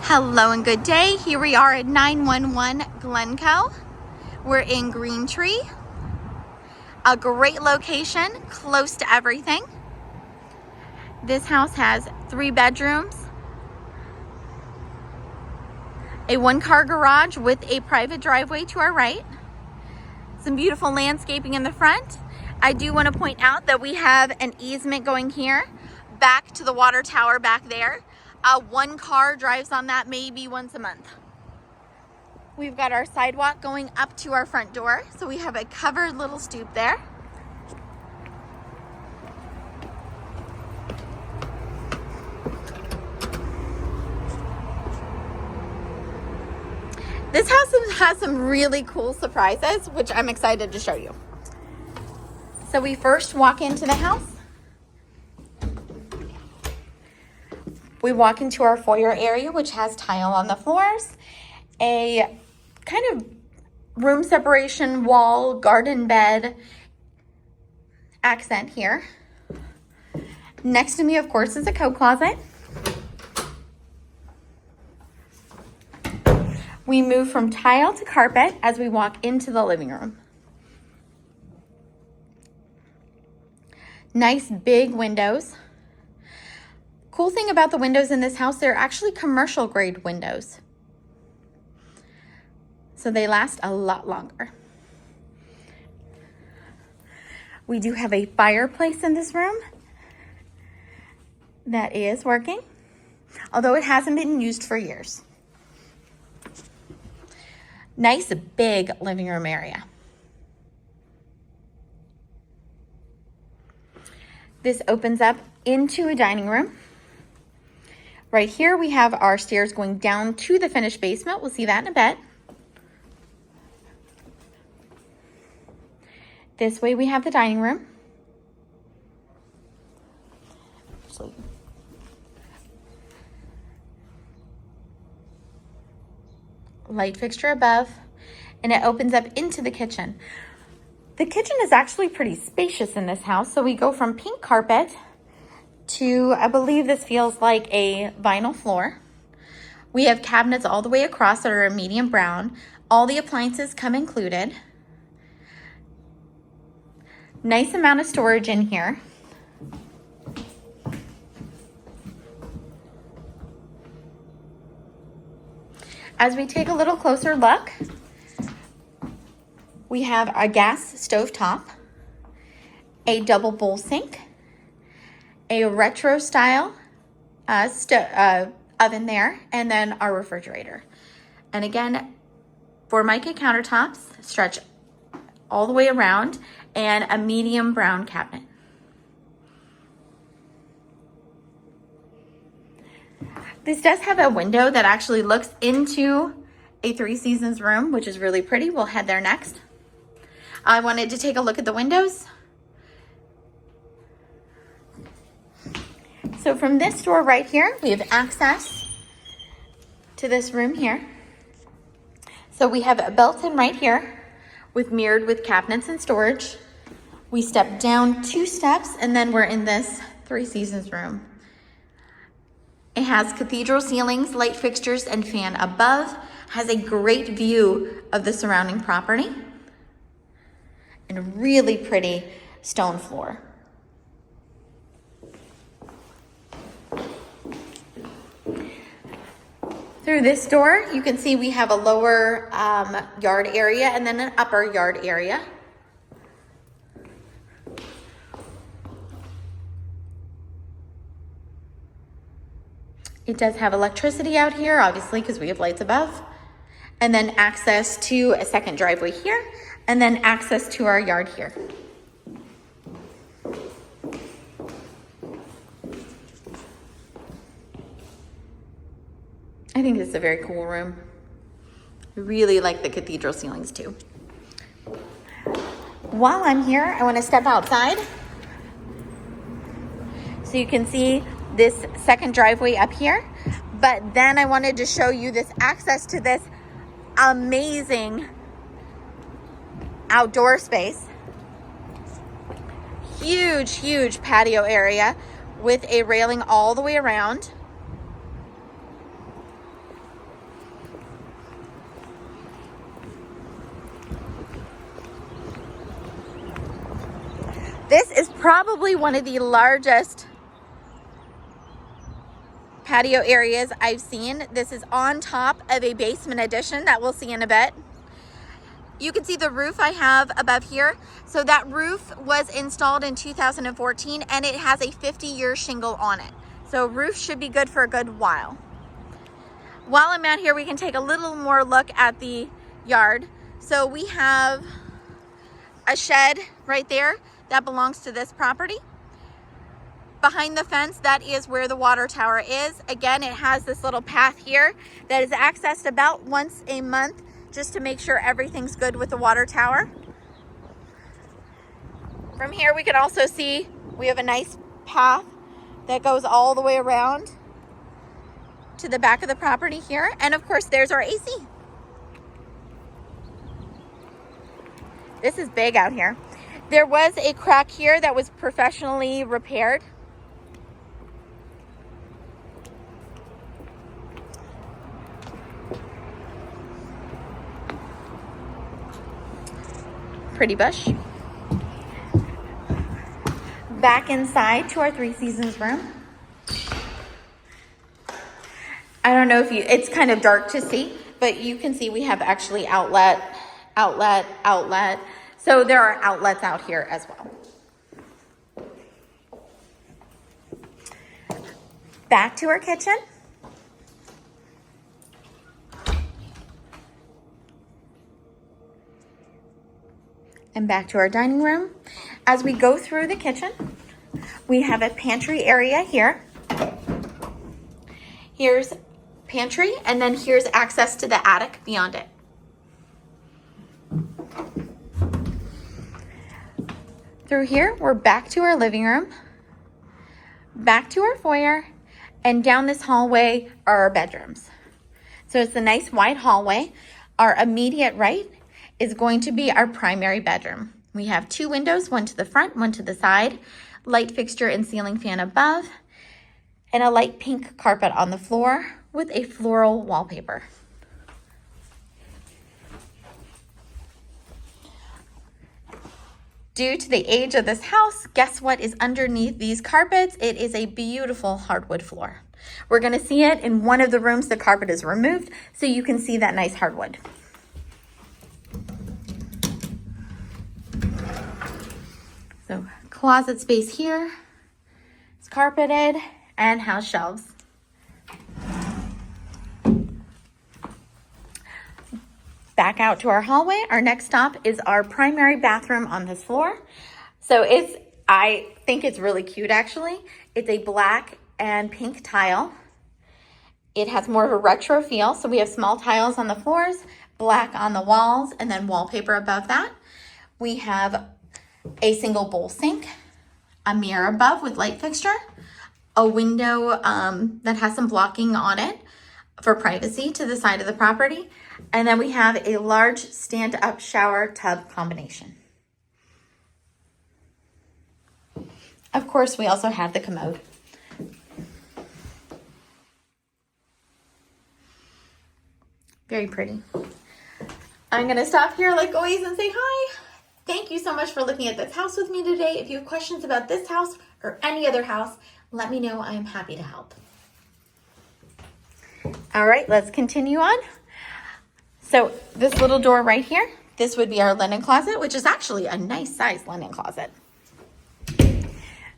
Hello and good day. Here we are at 911 Glencoe. We're in Green Tree. A great location, close to everything. This house has 3 bedrooms, a 1-car garage with a private driveway to our right, some beautiful landscaping in the front. I do want to point out that we have an easement going here back to the water tower back there. 1 car drives on that maybe once a month. We've got our sidewalk going up to our front door, so we have a covered little stoop there. This house has some really cool surprises, which I'm excited to show you. So we first walk into the house. We walk into our foyer area, which has tile on the floors, a kind of room separation wall, garden bed accent here. Next to me, of course, is a coat closet. We move from tile to carpet as we walk into the living room. Nice big windows. Cool thing about the windows in this house, they're actually commercial grade windows. So they last a lot longer. We do have a fireplace in this room that is working, although it hasn't been used for years. Nice big living room area. This opens up into a dining room. Right here we have our stairs going down to the finished basement. We'll see that in a bit. This way we have the dining room. Light fixture above, and it opens up into the kitchen. The kitchen is actually pretty spacious in this house. So we go from pink carpet to, I believe this feels like a vinyl floor. We have cabinets all the way across that are a medium brown. All the appliances come included. Nice amount of storage in here. As we take a little closer look, we have a gas stove top, a double bowl sink, a retro style oven there, and then our refrigerator. And again, Formica countertops stretch all the way around, and a medium brown cabinet. This does have a window that actually looks into a 3 Seasons room, which is really pretty. We'll head there next. I wanted to take a look at the windows. So from this door right here, we have access to this room here. So we have a built-in right here with mirrored with cabinets and storage. We step down 2 steps and then we're in this 3 Seasons room. It has cathedral ceilings, light fixtures, and fan above. Has a great view of the surrounding property. And a really pretty stone floor. Through this door, you can see we have a lower yard area and then an upper yard area. It does have electricity out here, obviously, because we have lights above. And then access to a second driveway here, and then access to our yard here. I think this is a very cool room. I really like the cathedral ceilings too. While I'm here, I want to step outside so you can see this second driveway up here. But then I wanted to show you this access to this amazing outdoor space. Huge patio area with a railing all the way around. This is probably one of the largest patio areas I've seen. This is on top of a basement addition that we'll see in a bit. You can see the roof I have above here. So that roof was installed in 2014 and it has a 50-year shingle on it. So roof should be good for a good while. While I'm out here, we can take a little more look at the yard. So we have a shed right there that belongs to this property. Behind the fence, that is where the water tower is. Again, it has this little path here that is accessed about once a month just to make sure everything's good with the water tower. From here, we can also see we have a nice path that goes all the way around to the back of the property here. And of course, there's our AC. This is big out here. There was a crack here that was professionally repaired. Pretty bush. Back inside to our Three Seasons room. I don't know if it's kind of dark to see, but you can see we have actually outlet. So there are outlets out here as well. Back to our kitchen. And back to our dining room. As we go through the kitchen, we have a pantry area here. Here's pantry, and then here's access to the attic beyond it. Through here, we're back to our living room, back to our foyer, and down this hallway are our bedrooms. So it's a nice wide hallway. Our immediate right is going to be our primary bedroom. We have two windows, one to the front, one to the side, light fixture and ceiling fan above, and a light pink carpet on the floor with a floral wallpaper. Due to the age of this house, guess what is underneath these carpets? It is a beautiful hardwood floor. We're gonna see it in one of the rooms. The carpet is removed, so you can see that nice hardwood. So closet space here, it's carpeted and has shelves. Back out to our hallway. Our next stop is our primary bathroom on this floor. So I think it's really cute actually. It's a black and pink tile. It has more of a retro feel. So we have small tiles on the floors, black on the walls, and then wallpaper above that. We have a single bowl sink, a mirror above with light fixture, a window that has some blocking on it for privacy to the side of the property. And then we have a large stand-up shower tub combination. Of course, we also have the commode. Very pretty. I'm gonna stop here like always and say hi. Thank you so much for looking at this house with me today. If you have questions about this house or any other house, let me know. I am happy to help. All right, let's continue on. So this little door right here, this would be our linen closet, which is actually a nice size linen closet.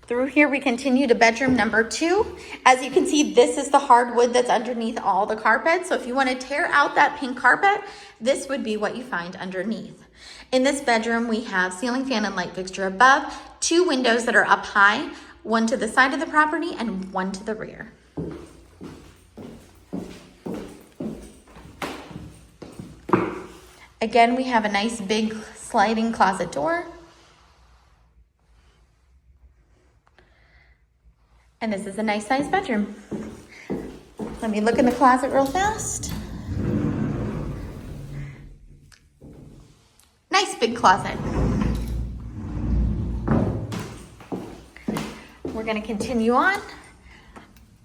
Through here, we continue to bedroom number 2. As you can see, this is the hardwood that's underneath all the carpet. So if you want to tear out that pink carpet, this would be what you find underneath. In this bedroom, we have ceiling fan and light fixture above, 2 windows that are up high, one to the side of the property and one to the rear. Again, we have a nice big sliding closet door. And this is a nice sized bedroom. Let me look in the closet real fast. Nice big closet. We're gonna continue on.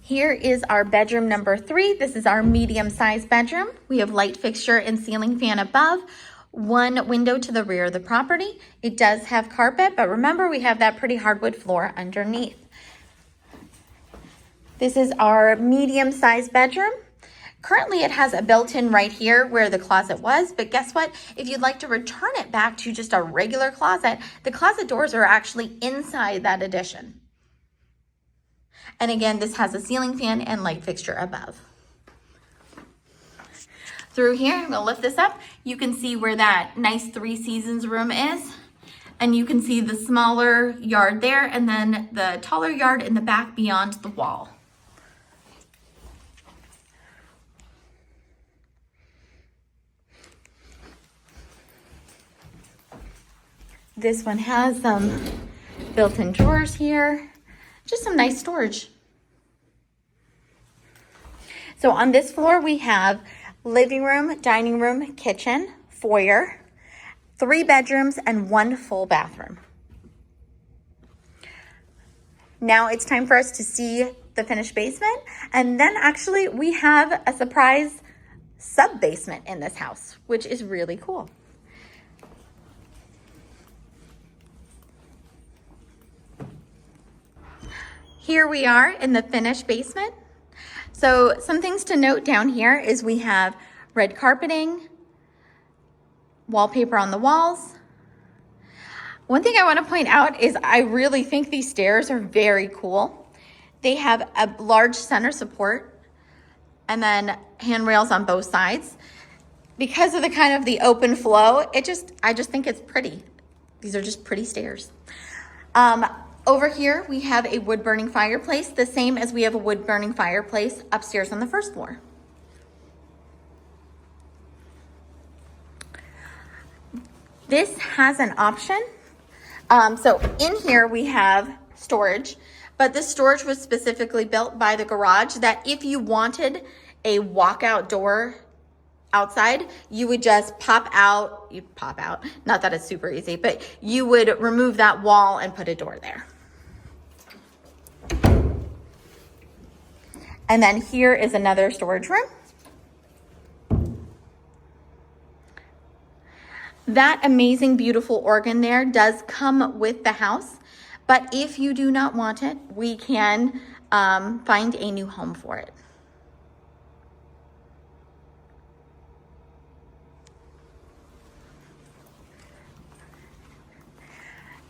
Here is our bedroom number 3. This is our medium sized bedroom. We have light fixture and ceiling fan above, one window to the rear of the property. It does have carpet, but remember we have that pretty hardwood floor underneath. This is our medium-sized bedroom. Currently it has a built-in right here where the closet was, but guess what? If you'd like to return it back to just a regular closet, the closet doors are actually inside that addition. And again, this has a ceiling fan and light fixture above. Through here, I'm gonna lift this up. You can see where that nice 3 Seasons room is. And you can see the smaller yard there and then the taller yard in the back beyond the wall. This one has some built-in drawers here, just some nice storage. So on this floor, we have living room, dining room, kitchen, foyer, 3 bedrooms, and 1 full bathroom. Now it's time for us to see the finished basement. And then actually we have a surprise sub-basement in this house, which is really cool. Here we are in the finished basement. So some things to note down here is we have red carpeting, wallpaper on the walls. One thing I want to point out is I really think these stairs are very cool. They have a large center support and then handrails on both sides. Because of the kind of the open flow, I just think it's pretty. These are just pretty stairs. Over here, we have a wood-burning fireplace, the same as we have a wood-burning fireplace upstairs on the first floor. This has an option. So in here, we have storage, but this storage was specifically built by the garage that if you wanted a walkout door outside, you would just pop out, not that it's super easy, but you would remove that wall and put a door there. And then here is another storage room. That amazing, beautiful organ there does come with the house, but if you do not want it, we can find a new home for it.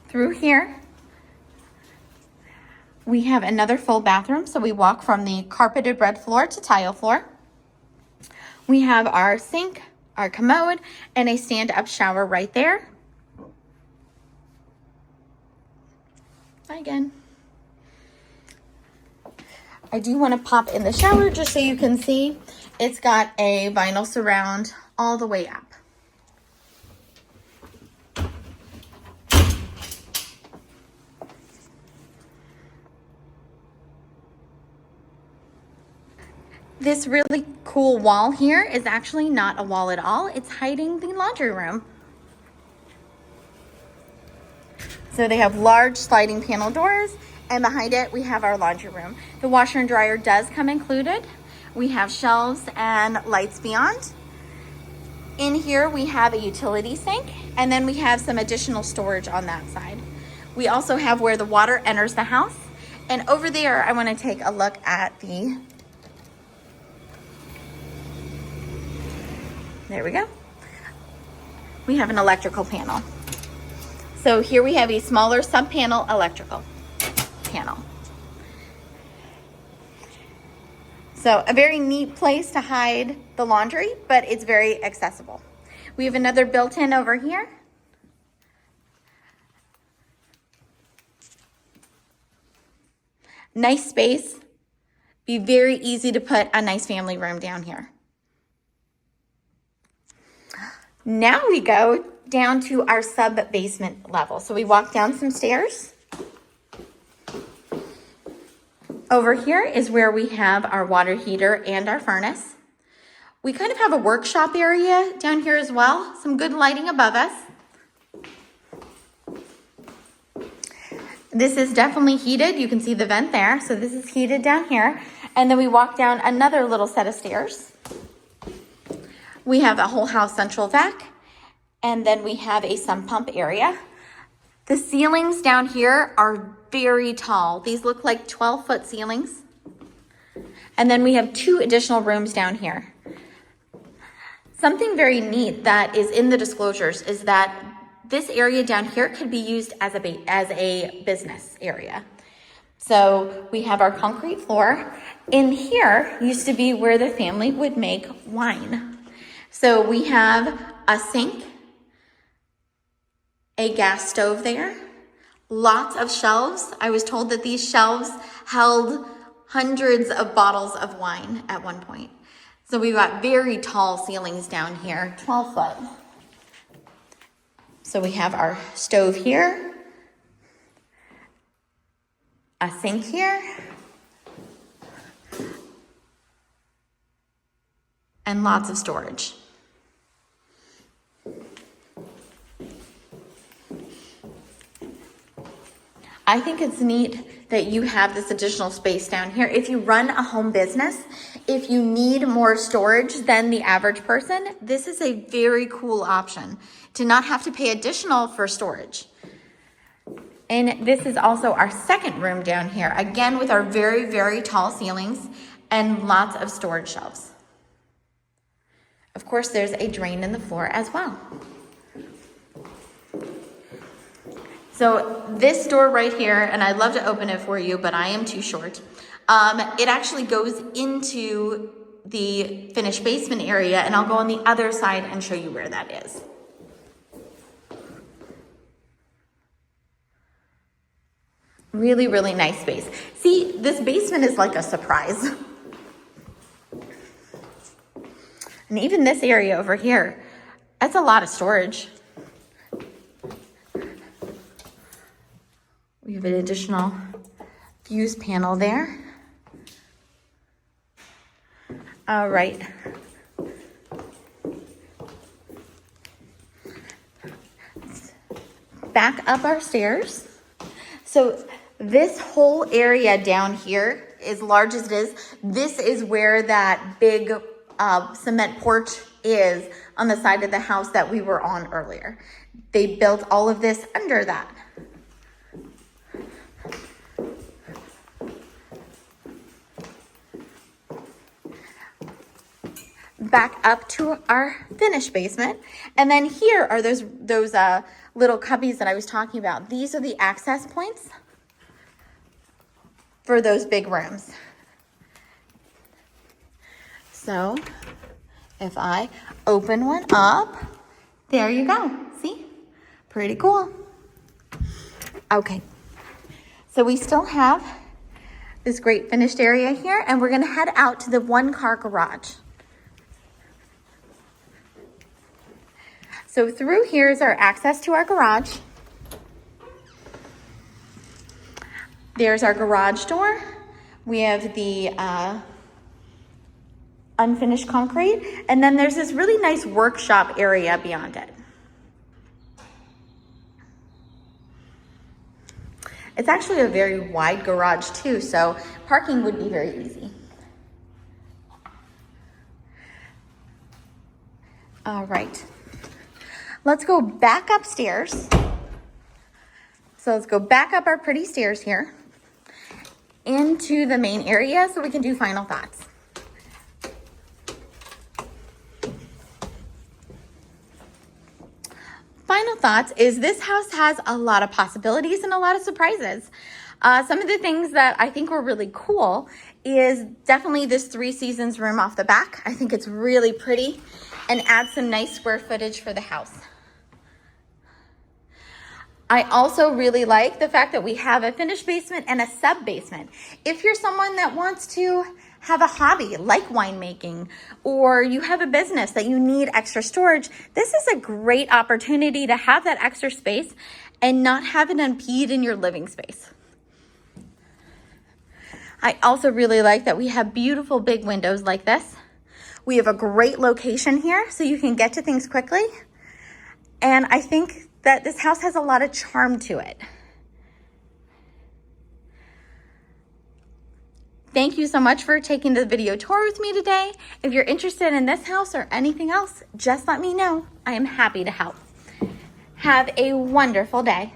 Through here, we have another full bathroom. So we walk from the carpeted red floor to tile floor. We have our sink, our commode, and a stand-up shower right there. Hi again. I do want to pop in the shower just so you can see. It's got a vinyl surround all the way up. This really cool wall here is actually not a wall at all. It's hiding the laundry room. So they have large sliding panel doors, and behind it we have our laundry room. The washer and dryer does come included. We have shelves and lights beyond. In here we have a utility sink, and then we have some additional storage on that side. We also have where the water enters the house. And over there, I want to take a look at there we go. We have an electrical panel. So here we have a smaller sub-panel electrical panel. So a very neat place to hide the laundry, but it's very accessible. We have another built-in over here. Nice space. Be very easy to put a nice family room down here. Now we go down to our sub-basement level. So we walk down some stairs. Over here is where we have our water heater and our furnace. We kind of have a workshop area down here as well. Some good lighting above us. This is definitely heated. You can see the vent there. So this is heated down here. And then we walk down another little set of stairs. We have a whole house central vac. And then we have a sump pump area. The ceilings down here are very tall. These look like 12-foot ceilings. And then we have 2 additional rooms down here. Something very neat that is in the disclosures is that this area down here could be used as a business area. So we have our concrete floor. In here used to be where the family would make wine. So we have a sink, a gas stove there, lots of shelves. I was told that these shelves held hundreds of bottles of wine at one point. So we've got very tall ceilings down here, 12 foot. So we have our stove here, a sink here, and lots of storage. I think it's neat that you have this additional space down here. If you run a home business, if you need more storage than the average person, this is a very cool option to not have to pay additional for storage. And this is also our second room down here, again with our very, very tall ceilings and lots of storage shelves. Of course, there's a drain in the floor as well. So this door right here, and I'd love to open it for you, but I am too short. It actually goes into the finished basement area, and I'll go on the other side and show you where that is. Really, really nice space. See, this basement is like a surprise. And even this area over here, that's a lot of storage. We have an additional fuse panel there. All right. Back up our stairs. So this whole area down here, as large as it is, this is where that big cement porch is on the side of the house that we were on earlier. They built all of this under that. Back up to our finished basement. And then here are those little cubbies that I was talking about. These are the access points for those big rooms. So if I open one up, there you go. See? Pretty cool. Okay. So we still have this great finished area here, and we're going to head out to the 1-car garage. So through here is our access to our garage. There's our garage door. We have the unfinished concrete, and then there's this really nice workshop area beyond it. It's actually a very wide garage too, so parking would be very easy. All right. Let's go back upstairs. So let's go back up our pretty stairs here into the main area so we can do final thoughts. Final thoughts is this house has a lot of possibilities and a lot of surprises. Some of the things that I think were really cool is definitely this 3 seasons room off the back. I think it's really pretty and adds some nice square footage for the house. I also really like the fact that we have a finished basement and a sub basement. If you're someone that wants to have a hobby like winemaking, or you have a business that you need extra storage, this is a great opportunity to have that extra space and not have it impede in your living space. I also really like that we have beautiful big windows like this. We have a great location here so you can get to things quickly. And I think that this house has a lot of charm to it. Thank you so much for taking the video tour with me today. If you're interested in this house or anything else, just let me know. I am happy to help. Have a wonderful day.